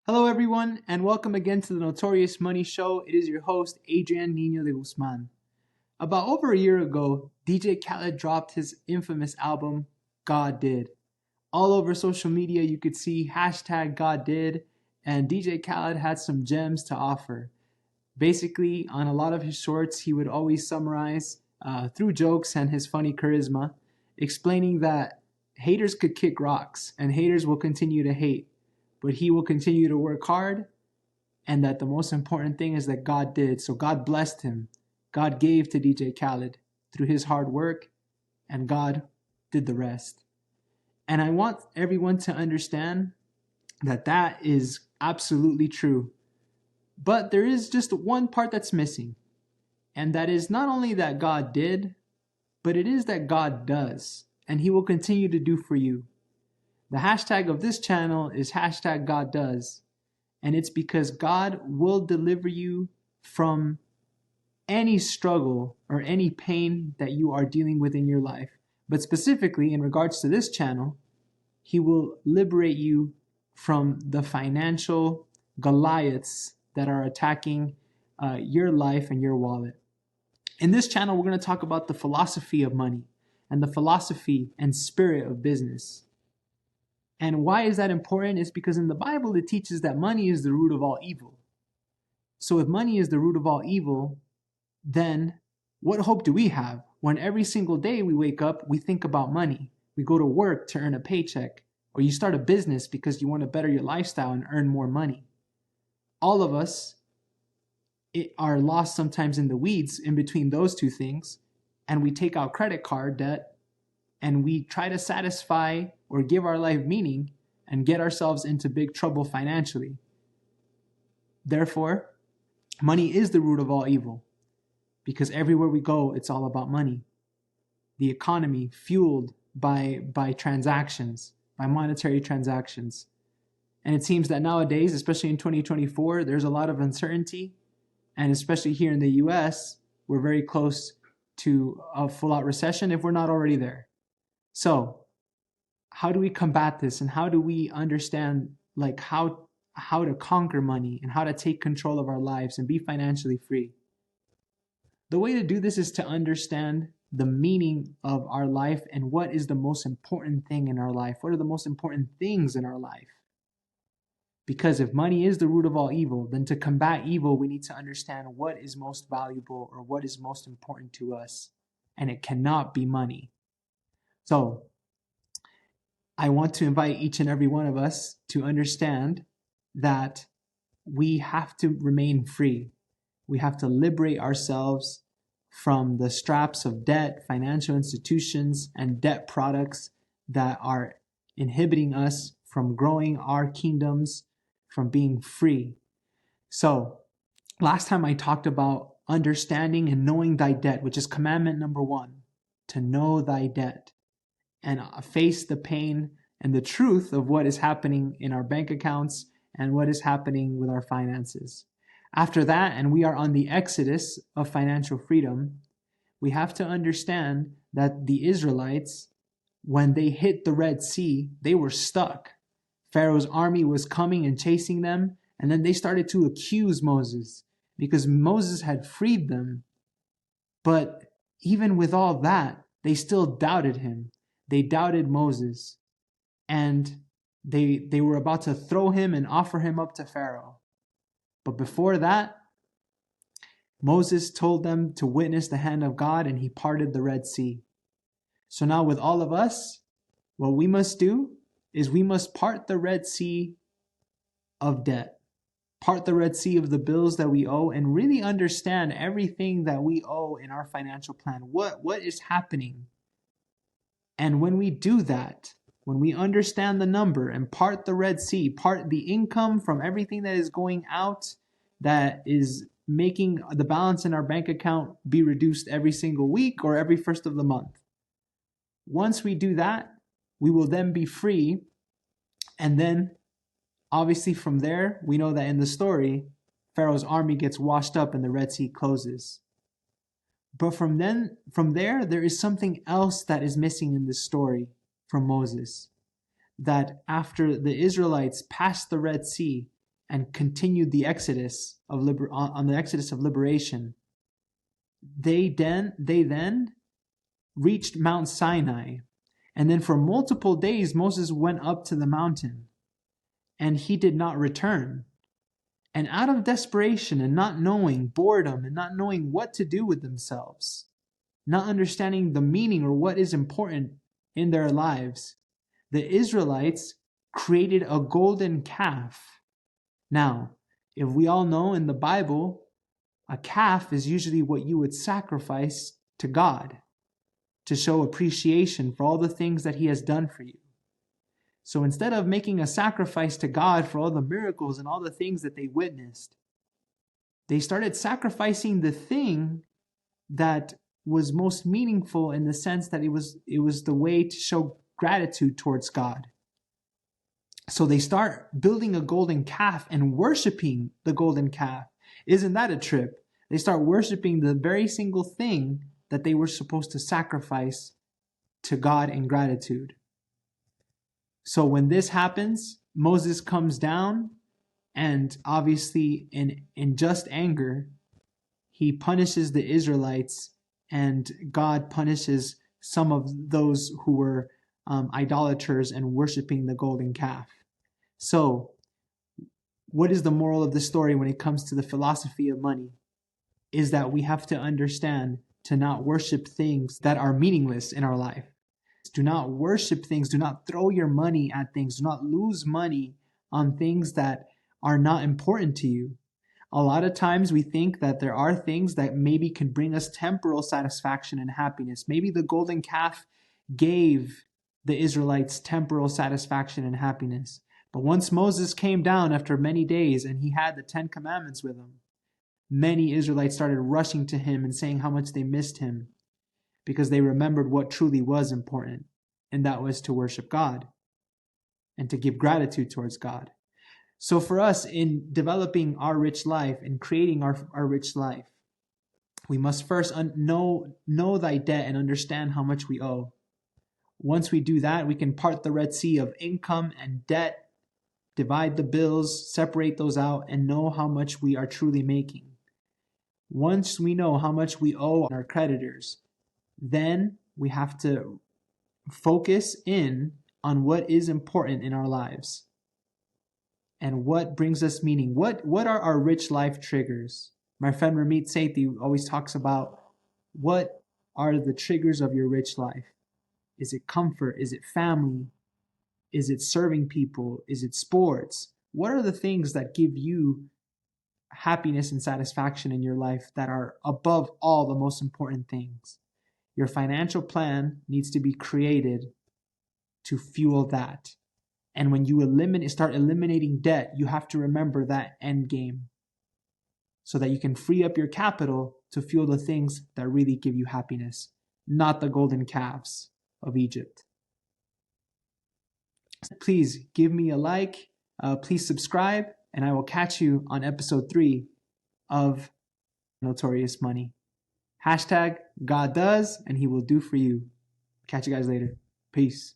Hello, everyone, and welcome again to the Notorious Money Show. It is your host, Adrian Nino de Guzman. About over a year ago, DJ Khaled dropped his infamous album, God Did. All over social media, you could see hashtag God Did, and DJ Khaled had some gems to offer. Basically, on a lot of his shorts, he would always summarize through jokes and his funny charisma, explaining that haters could kick rocks and haters will continue to hate, but he will continue to work hard, and that the most important thing is that God did. So God blessed him. God gave to DJ Khaled through his hard work, and God did the rest. And I want everyone to understand that that is absolutely true. But there is just one part that's missing, and that is not only that God did, but it is that God does, and he will continue to do for you. The hashtag of this channel is hashtag God Does, and it's because God will deliver you from any struggle or any pain that you are dealing with in your life. But specifically in regards to this channel, he will liberate you from the financial Goliaths that are attacking your life and your wallet. In this channel, we're going to talk about the philosophy of money and the philosophy and spirit of business. And why is that important? It's because in the Bible, it teaches that money is the root of all evil. So if money is the root of all evil, then what hope do we have when every single day we wake up, we think about money? We go to work to earn a paycheck, or you start a business because you want to better your lifestyle and earn more money. All of us are lost sometimes in the weeds in between those two things, and we take out credit card debt and we try to satisfy or give our life meaning and get ourselves into big trouble financially. Therefore, money is the root of all evil, because everywhere we go, it's all about money. The economy fueled by transactions, by monetary transactions. And it seems that nowadays, especially in 2024, there's a lot of uncertainty. And especially here in the US, we're very close to a full-out recession if we're not already there. So how do we combat this, and how do we understand how to conquer money and how to take control of our lives and be financially free? The way to do this is to understand the meaning of our life and what is the most important thing in our life. What are the most important things in our life? Because if money is the root of all evil, then to combat evil, we need to understand what is most valuable or what is most important to us. And it cannot be money. So I want to invite each and every one of us to understand that we have to remain free. We have to liberate ourselves from the straps of debt, financial institutions, and debt products that are inhibiting us from growing our kingdoms, from being free. So, last time I talked about understanding and knowing thy debt, which is commandment number 1, to know thy debt and face the pain and the truth of what is happening in our bank accounts and what is happening with our finances. After that, and we are on the exodus of financial freedom, we have to understand that the Israelites, when they hit the Red Sea, they were stuck. Pharaoh's army was coming and chasing them, and then they started to accuse Moses because Moses had freed them. But even with all that, they still doubted him. They doubted Moses, and they were about to throw him and offer him up to Pharaoh. But before that, Moses told them to witness the hand of God, and he parted the Red Sea. So now with all of us, what we must do is we must part the Red Sea of debt, part the Red Sea of the bills that we owe, and really understand everything that we owe in our financial plan. What is happening? And when we do that, when we understand the number and part the Red Sea, part the income from everything that is going out, that is making the balance in our bank account be reduced every single week or every first of the month. Once we do that, we will then be free. And then, obviously from there, we know that in the story, Pharaoh's army gets washed up and the Red Sea closes. But from there, there is something else that is missing in this story from Moses. That after the Israelites passed the Red Sea and continued the exodus of on the exodus of liberation, they then reached Mount Sinai. And then for multiple days, Moses went up to the mountain and he did not return. And out of desperation and not knowing, boredom and not knowing what to do with themselves, not understanding the meaning or what is important in their lives, the Israelites created a golden calf. Now, if we all know in the Bible, a calf is usually what you would sacrifice to God to show appreciation for all the things that he has done for you. So instead of making a sacrifice to God for all the miracles and all the things that they witnessed, they started sacrificing the thing that was most meaningful, in the sense that it was the way to show gratitude towards God. So they start building a golden calf and worshiping the golden calf. Isn't that a trip? They start worshiping the very single thing that they were supposed to sacrifice to God in gratitude. So when this happens, Moses comes down, and obviously in just anger, he punishes the Israelites, and God punishes some of those who were idolaters and worshiping the golden calf. So what is the moral of the story when it comes to the philosophy of money? Is that we have to understand to not worship things that are meaningless in our life. Do not worship things. Do not throw your money at things. Do not lose money on things that are not important to you. A lot of times we think that there are things that maybe can bring us temporal satisfaction and happiness. Maybe the golden calf gave the Israelites temporal satisfaction and happiness. But once Moses came down after many days and he had the 10 Commandments with him, many Israelites started rushing to him and saying how much they missed him, because they remembered what truly was important, and that was to worship God and to give gratitude towards God. So for us, in developing our rich life and creating our rich life, we must first know thy debt and understand how much we owe. Once we do that, we can part the Red Sea of income and debt, divide the bills, separate those out, and know how much we are truly making. Once we know how much we owe our creditors, then we have to focus in on what is important in our lives and what brings us meaning. What are our rich life triggers? My friend Ramit Sethi always talks about, what are the triggers of your rich life? Is it comfort? Is it family? Is it serving people? Is it sports? What are the things that give you happiness and satisfaction in your life that are above all the most important things? Your financial plan needs to be created to fuel that. And when you start eliminating debt, you have to remember that end game, so that you can free up your capital to fuel the things that really give you happiness, not the golden calves of Egypt. Please give me a like, please subscribe, and I will catch you on episode 3 of Notorious Money. # God does, and he will do for you. Catch you guys later. Peace.